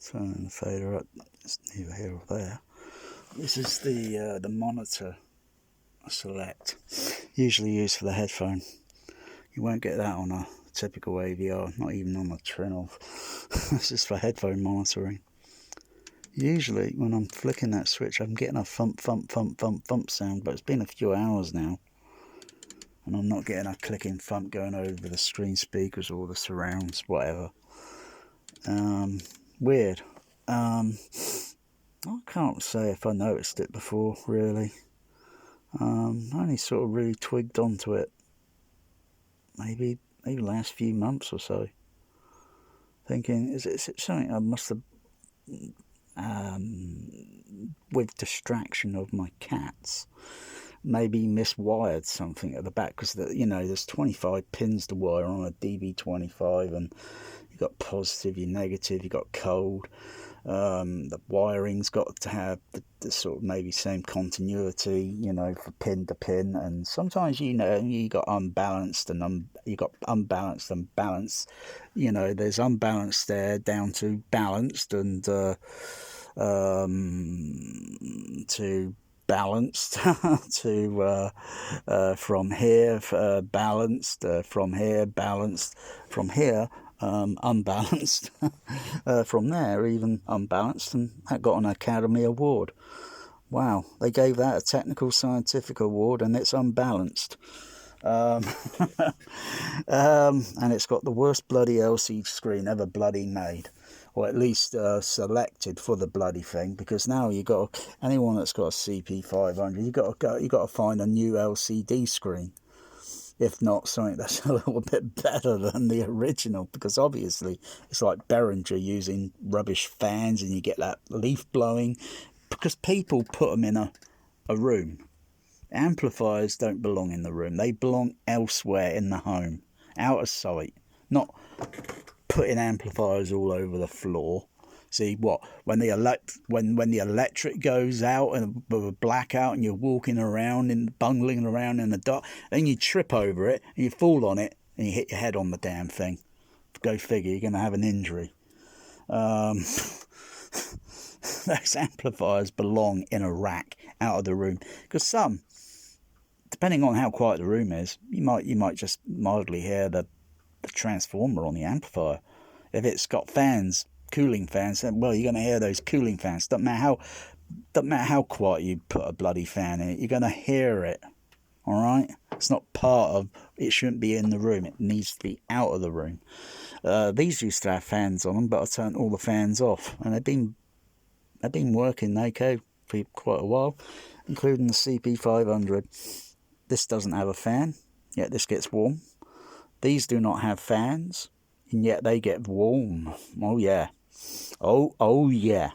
Turning the fader up, it's neither here or there. This is the monitor select, usually used for the headphone. You won't get that on a typical AVR, not even on a Trinnov. This is for headphone monitoring. Usually when I'm flicking that switch I'm getting a thump thump thump thump thump sound, but it's been a few hours now and I'm not getting a clicking thump going over the screen speakers or the surrounds, whatever. Weird. I can't say if I noticed it before, really. I only sort of really twigged onto it maybe last few months or so, thinking, is it something I must have, with distraction of my cats, maybe miswired something at the back, because there's 25 pins to wire on a DB25, and you've got positive, your negative, you've got cold. The wiring's got to have the sort of maybe same continuity, for pin to pin, and sometimes you got unbalanced and you got unbalanced and balanced. There's unbalanced there down to balanced, and to balanced to from here balanced, from here balanced, from here unbalanced, from there even unbalanced, and that got an Academy Award. Wow, they gave that a technical scientific award, and it's unbalanced. And it's got the worst bloody LCD screen ever bloody made, or at least selected for the bloody thing, because now you got anyone that's got a CP500, you got to find a new LCD screen, if not something that's a little bit better than the original, because obviously it's like Behringer using rubbish fans and you get that leaf blowing, because people put them in a room. Amplifiers don't belong in the room, they belong elsewhere in the home, out of sight, not putting amplifiers all over the floor. See what, when the electric goes out and with a blackout and you're walking around and bungling around in the dark, then you trip over it and you fall on it and you hit your head on the damn thing. Go figure, you're going to have an injury. Those amplifiers belong in a rack out of the room, because some, depending on how quiet the room is, you might just mildly hear the transformer on the amplifier. If it's got fans, cooling fans, then, well, you're going to hear those cooling fans. Doesn't matter how quiet you put a bloody fan in it, you're going to hear it. All right, it's not part of. It shouldn't be in the room. It needs to be out of the room. These used to have fans on them, but I turned all the fans off, and they've been working okay for quite a while, including the CP500. This doesn't have a fan, yet this gets warm. These do not have fans, and yet they get warm. Oh yeah. Oh yeah.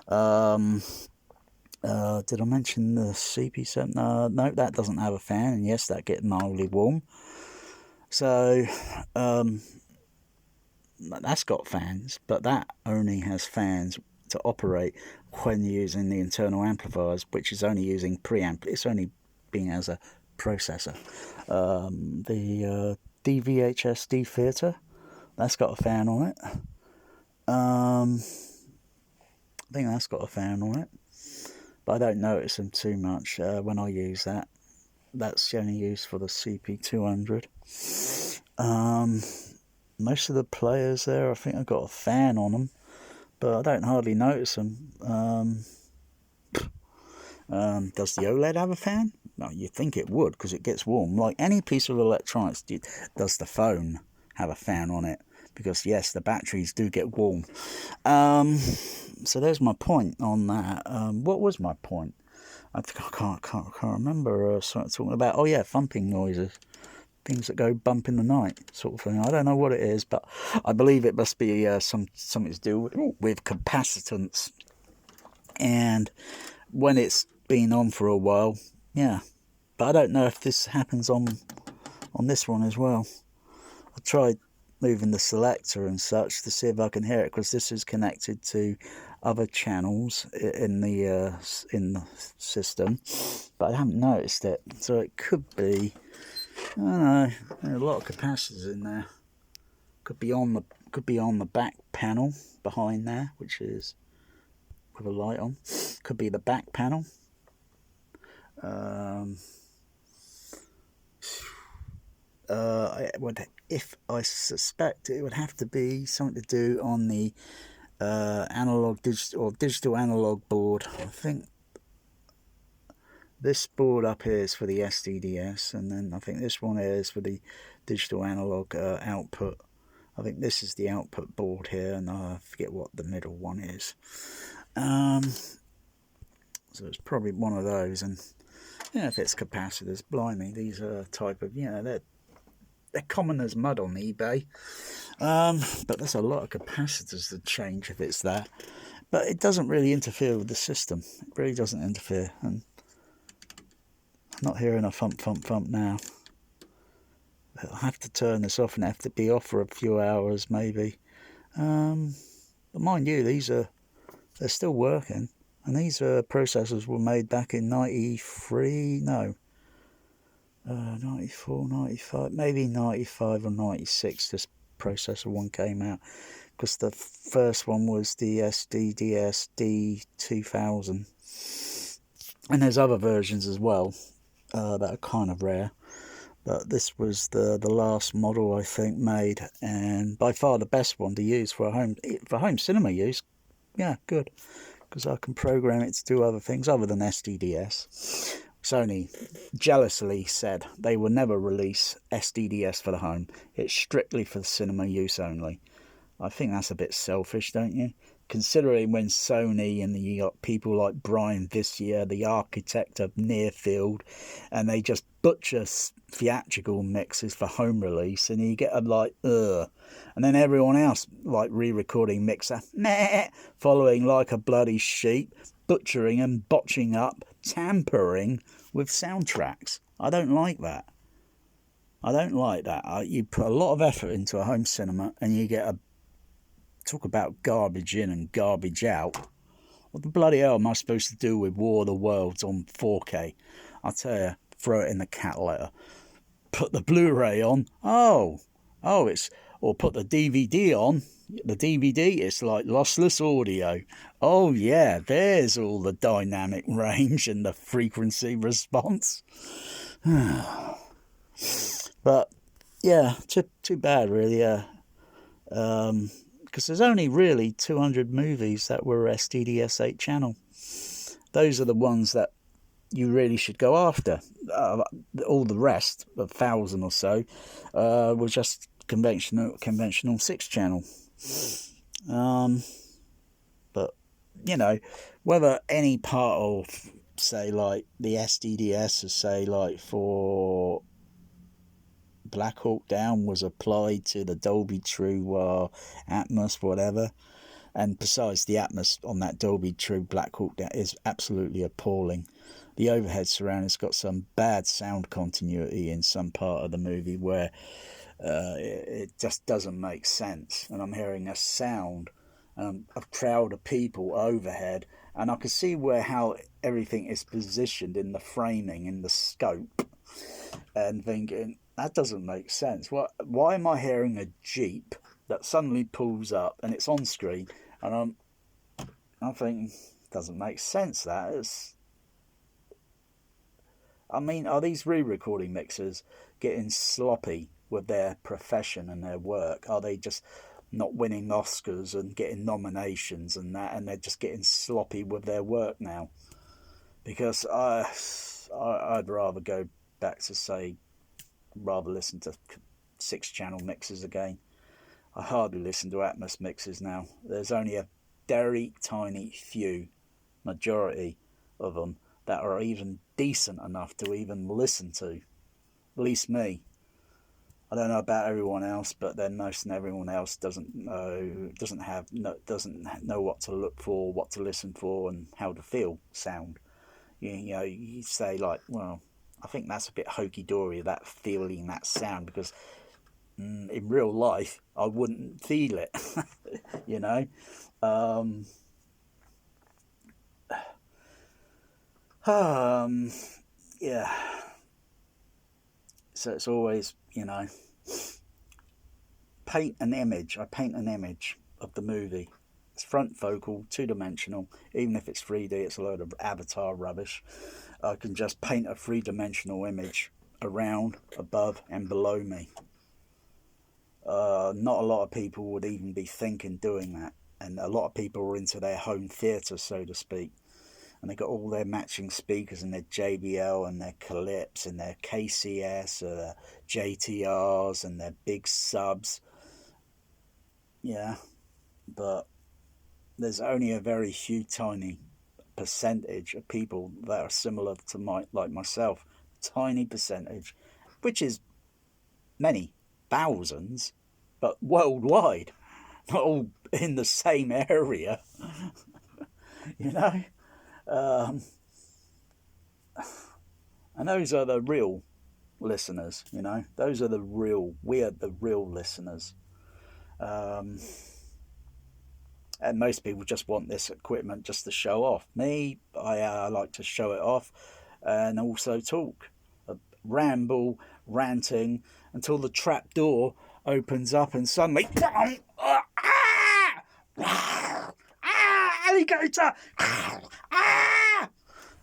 Did I mention the CP7? No, that doesn't have a fan, and yes, that gets mildly warm. So that's got fans, but that only has fans to operate when using the internal amplifiers, which is only using preamp. It's only being as a processor. The DVHSD theatre, that's got a fan on it. I think that's got a fan on it, but I don't notice them too much when I use that. That's only used for the CP200. Most of the players there, I think I've got a fan on them, but I don't hardly notice them. Does the OLED have a fan? No, you'd think it would, because it gets warm. Like any piece of electronics, does the phone have a fan on it? Because yes, the batteries do get warm. So there's my point on that. What was my point? I can't remember. Talking about, oh yeah, thumping noises, things that go bump in the night, sort of thing. I don't know what it is, but I believe it must be something to do with capacitance. And when it's been on for a while, yeah. But I don't know if this happens on this one as well. I tried moving the selector and such to see if I can hear it, because this is connected to other channels in the system, but I haven't noticed it. So it could be, I don't know, there are a lot of capacitors in there. Could be on the back panel behind there, which is with a light on. Could be the back panel. I suspect it would have to be something to do on the digital analog board. I think this board up here is for the SDDS, and then I think this one here is for the digital analog output. I think this is the output board here, and I forget what the middle one is. So it's probably one of those, and if it's capacitors, blimey, these are a type of, they're common as mud on eBay. But there's a lot of capacitors to change if it's that. But it doesn't really interfere with the system. It really doesn't interfere. And I'm not hearing a thump, thump, thump now. I'll have to turn this off and have to be off for a few hours maybe. But mind you, they're still working. And these processors were made back in 93, no. 94, 95, maybe 95 or 96 this processor one came out, because the first one was the SDDS D2000, and there's other versions as well that are kind of rare, but this was the last model I think made, and by far the best one to use for home cinema use. Yeah, good, because I can program it to do other things other than SDDS. Sony jealously said they will never release SDDS for the home. It's strictly for cinema use only. I think that's a bit selfish, don't you? Considering when Sony and you got people like Brian Vissier, the architect of Near Field, and they just butcher theatrical mixes for home release, and you get a and then everyone else like re-recording mixer, following like a bloody sheep, butchering and botching up, tampering with soundtracks. I don't like that. You put a lot of effort into a home cinema and you get talk about garbage in and garbage out. What the bloody hell am I supposed to do with War of the Worlds on 4K? I'll tell you, throw it in the cat litter. Put the Blu-ray on. Or put the DVD on. The DVD, it's like lossless audio. Oh yeah, there's all the dynamic range and the frequency response. But yeah, too bad really. Because there's only really 200 movies that were SDDS 8 channel. Those are the ones that you really should go after. All the rest, 1,000 or so, were just conventional 6 channel. But whether any part of, say, like the SDDS, or say like for Black Hawk Down was applied to the Dolby True Atmos, whatever, and besides, the Atmos on that Dolby True Black Hawk Down is absolutely appalling. The overhead surround has got some bad sound continuity in some part of the movie where it just doesn't make sense, and I'm hearing a sound, a crowd of people overhead, and I can see how everything is positioned in the framing, in the scope, and thinking, that doesn't make sense. Why am I hearing a Jeep that suddenly pulls up and it's on screen, and I'm thinking, doesn't make sense. That is, I mean, are these re-recording mixers getting sloppy with their profession and their work? Are they just not winning Oscars and getting nominations and that, and they're just getting sloppy with their work now? Because I'd rather go back to, say, rather listen to 6 channel mixes again. I hardly listen to Atmos mixes now. There's only a very tiny few, majority of them, that are even decent enough to even listen to. At least me. I don't know about everyone else, but then most and everyone else doesn't know what to look for, what to listen for, and how to feel sound. You say like, well, I think that's a bit hokey-dory, that feeling, that sound, because in real life I wouldn't feel it. Yeah. So it's always, paint an image. I paint an image of the movie. It's front focal, two-dimensional. Even if it's 3D, it's a load of avatar rubbish. I can just paint a three-dimensional image around, above, and below me. Not a lot of people would even be thinking doing that. And a lot of people are into their home theatre, so to speak. And they got all their matching speakers and their JBL and their Calypso and their KCS or their JTRs and their big subs. Yeah, but there's only a very few tiny percentage of people that are similar to like myself. Tiny percentage, which is many thousands, but worldwide, not all in the same area. You know, and those are the real listeners. You know, those are the real. We are the real listeners. And most people just want this equipment just to show off. Me, I like to show it off and also talk, ramble, ranting until the trap door opens up and suddenly, alligator!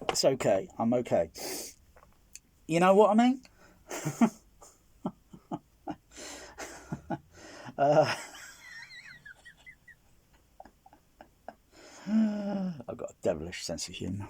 It's okay. I'm okay. You know what I mean? I've got a devilish sense of humour.